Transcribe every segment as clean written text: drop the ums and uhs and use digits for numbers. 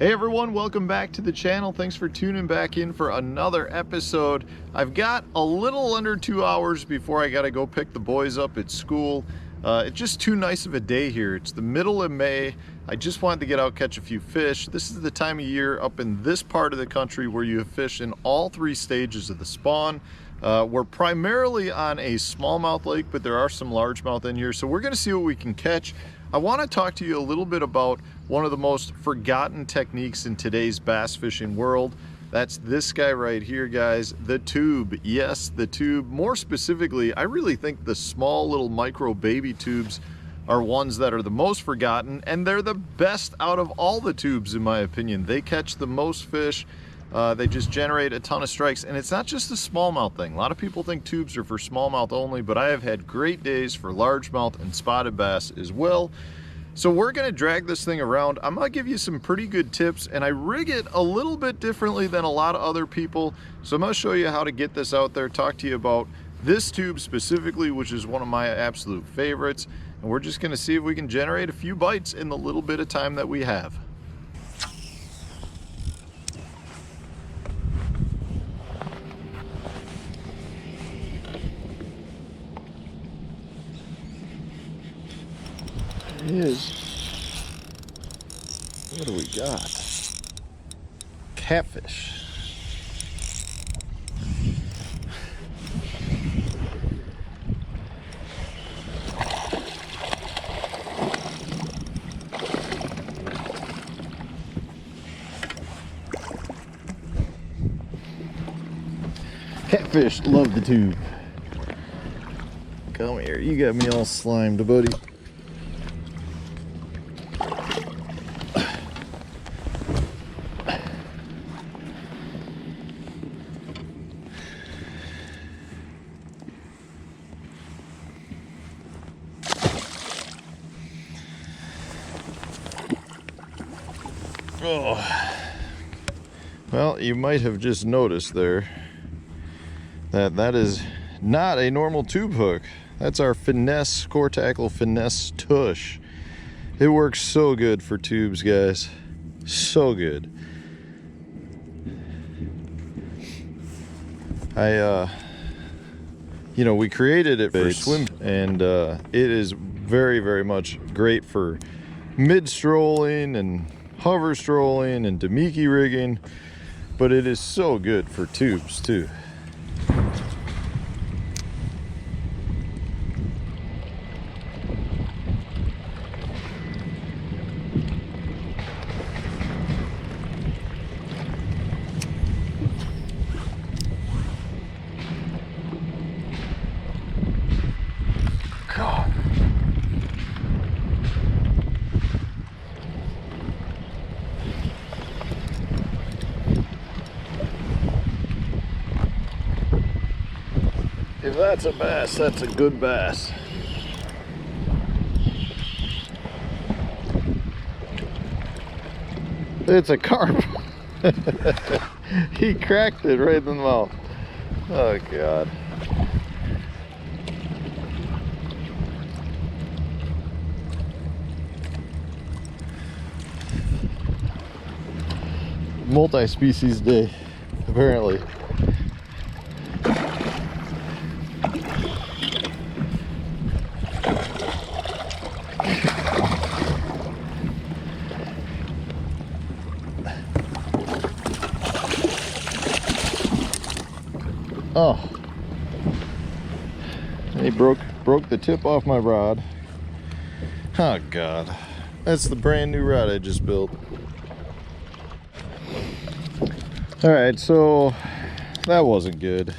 Hey everyone, welcome back to the channel. Thanks for tuning back in for another episode. I've got a little under 2 hours before I gotta go pick the boys up at school. It's just too nice of a day here. It's the middle of May. I just wanted to get out, catch a few fish. This is the time of year up in this part of the country where you have fish in all three stages of the spawn. We're primarily on a smallmouth lake, but there are some largemouth in here, so we're gonna see what we can catch. I want to talk to you a little bit about one of the most forgotten techniques in today's bass fishing world. That's this guy right here, guys, the tube. Yes, the tube. More specifically, I really think the small little micro baby tubes are ones that are the most forgotten, and they're the best out of all the tubes in my opinion. They catch the most fish. They just generate a ton of strikes, and it's not just a smallmouth thing. A lot of people think tubes are for smallmouth only, but I have had great days for largemouth and spotted bass as well. So we're gonna drag this thing around. I'm gonna give you some pretty good tips, and I rig it a little bit differently than a lot of other people. So I'm gonna show you how to get this out there, talk to you about this tube specifically, which is one of my absolute favorites. And we're just gonna see if we can generate a few bites in the little bit of time that we have. What do we got? Catfish. Catfish love the tube. Come here, you got me all slimed, buddy. Oh. Well, you might have just noticed there that that is not a normal tube hook. That's our Finesse core tackle Finesse TUSH. It works so good for tubes, guys. So good. We created it for swim, and it is very, very much great for mid-strolling and hover strolling and Damiki rigging, but it is so good for tubes too. God. If that's a bass, that's a good bass. It's a carp. He cracked it right in the mouth. Oh God. Multi-species day, apparently. Oh, he broke the tip off my rod. Oh God, that's the brand new rod I just built. All right, so that wasn't good.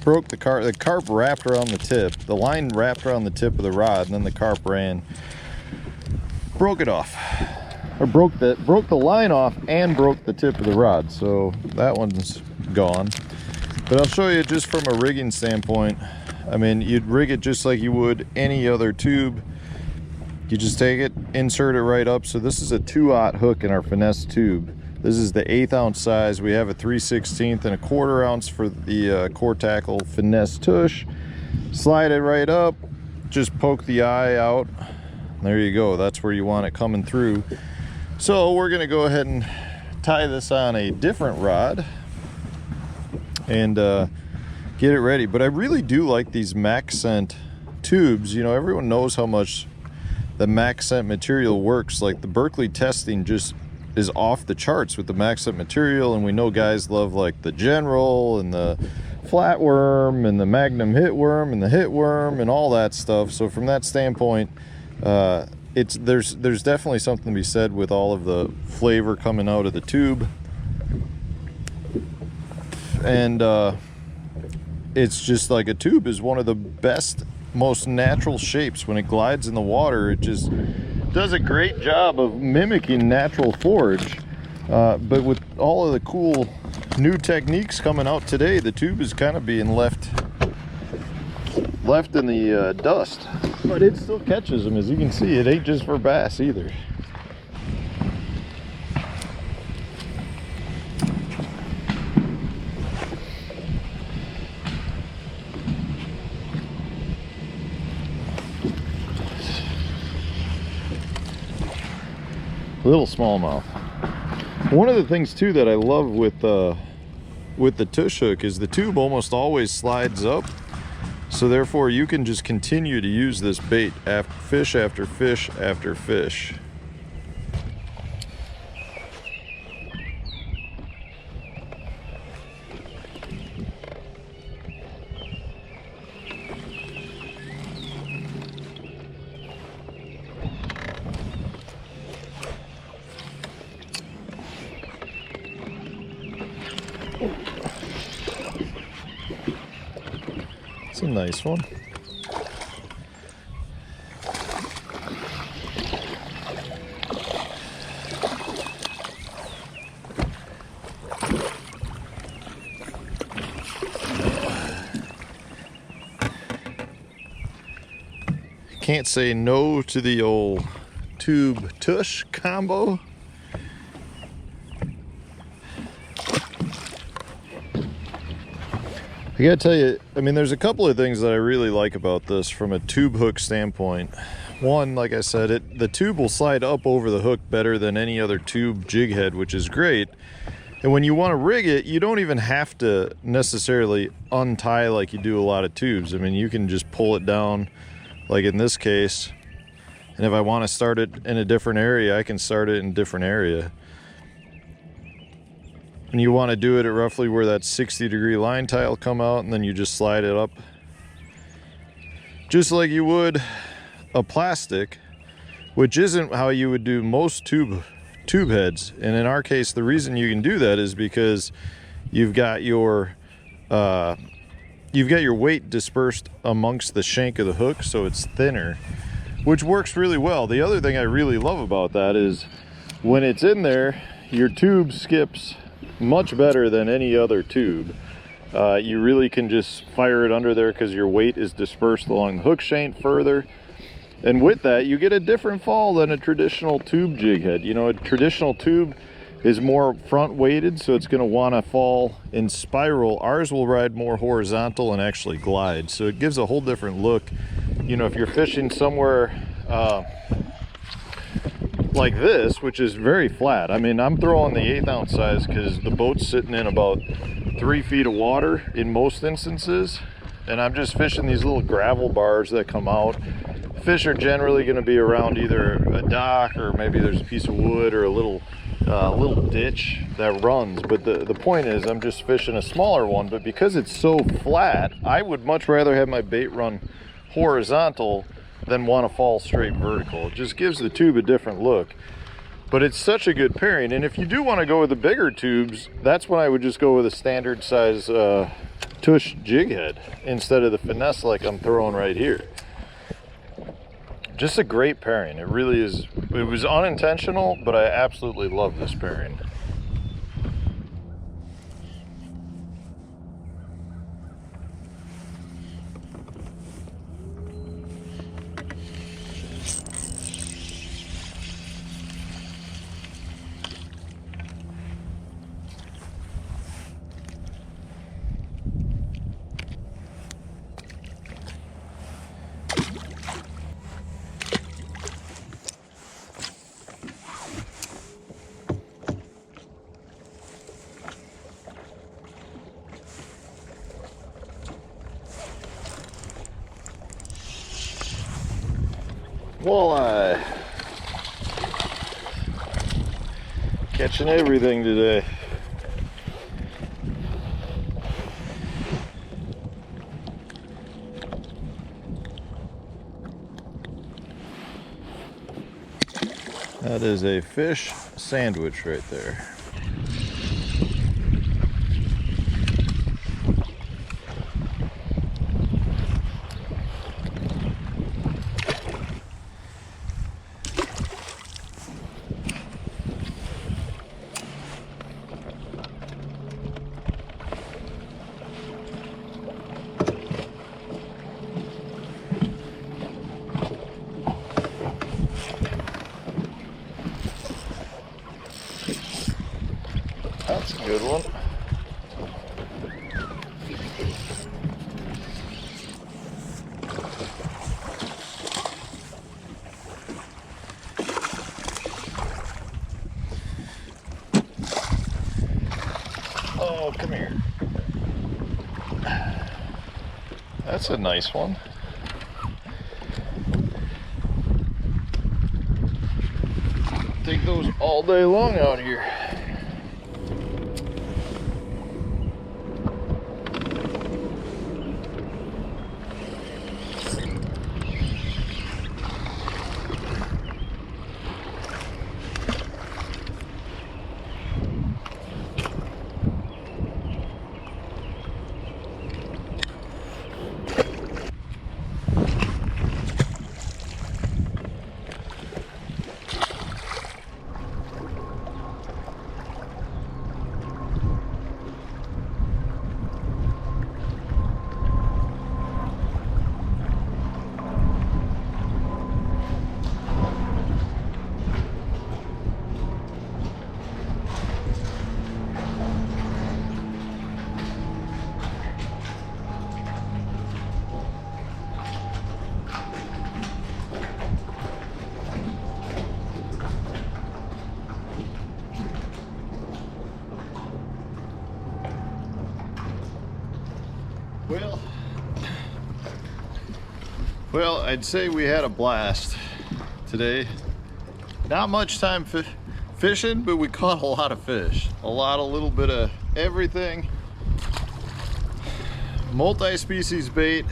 Broke the carp. The carp wrapped around the tip. The line wrapped around the tip of the rod, and then the carp ran. Broke it off, or broke the line off and broke the tip of the rod. So that one's gone. But I'll show you just from a rigging standpoint. I mean, you'd rig it just like you would any other tube. You just take it, insert it right up. So this is a 2/0 hook in our Finesse tube. This is the 1/8 ounce size. We have a 3/16 and a 1/4 ounce for the core tackle Finesse TUSH. Slide it right up, just poke the eye out. There you go, that's where you want it coming through. So we're gonna go ahead and tie this on a different rod and get it ready. But I really do like these MaxScent tubes. You know, everyone knows how much the MaxScent material works. Like the Berkeley testing just is off the charts with the MaxScent material, and we know guys love like the General and the Flatworm and the Magnum Hitworm and the Hitworm and all that stuff. So from that standpoint, there's definitely something to be said with all of the flavor coming out of the tube. And it's just like a tube is one of the best, most natural shapes. When it glides in the water, it just does a great job of mimicking natural forage. But with all of the cool new techniques coming out today, the tube is kind of being left in the dust. But it still catches them. As you can see, it ain't just for bass either. Little smallmouth. One of the things too that I love with the tush hook is the tube almost always slides up, so therefore you can just continue to use this bait after fish after fish after fish. It's a nice one. Can't say no to the old tube tush combo. I gotta tell you, I mean, there's a couple of things that I really like about this from a tube hook standpoint. One, like I said, the tube will slide up over the hook better than any other tube jig head, which is great. And when you want to rig it, you don't even have to necessarily untie like you do a lot of tubes. I mean, you can just pull it down, like in this case. And if I want to start it in a different area, I can start it in a different area. And you want to do it at roughly where that 60-degree line tie will come out, and then you just slide it up just like you would a plastic, which isn't how you would do most tube heads. And in our case, the reason you can do that is because you've got your weight dispersed amongst the shank of the hook, so it's thinner, which works really well. The other thing I really love about that is when it's in there, your tube skips much better than any other tube. You really can just fire it under there because your weight is dispersed along the hook shank further. And with that, you get a different fall than a traditional tube jig head. You know, a traditional tube is more front weighted, so it's going to want to fall in spiral. Ours will ride more horizontal and actually glide, so it gives a whole different look. You know, if you're fishing somewhere like this, which is very flat. I mean, I'm throwing the 1/8 ounce size because the boat's sitting in about 3 feet of water in most instances, and I'm just fishing these little gravel bars that come out. Fish are generally going to be around either a dock, or maybe there's a piece of wood or a little ditch that runs. But the point is, I'm just fishing a smaller one, but because it's so flat, I would much rather have my bait run horizontal than want to fall straight vertical. It just gives the tube a different look. But it's such a good pairing. And if you do want to go with the bigger tubes, that's when I would just go with a standard size tush jig head instead of the Finesse like I'm throwing right here. Just a great pairing. It really is. It was unintentional, but I absolutely love this pairing. Walleye. Catching everything today. That is a fish sandwich right there. That's a good one. Oh, come here. That's a nice one. Take those all day long out here. Well, I'd say we had a blast today. Not much time fishing, but we caught a lot of fish. A little bit of everything. Multi-species bait.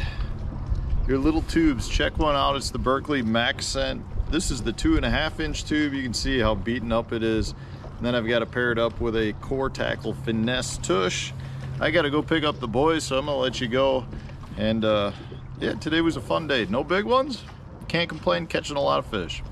Your little tubes, check one out. It's the Berkley Max Scent. This is the 2.5 inch tube. You can see how beaten up it is. And then I've got to pair it up with a core tackle Finesse tush. I got to go pick up the boys, so I'm gonna let you go. And yeah, today was a fun day. No big ones. Can't complain, catching a lot of fish.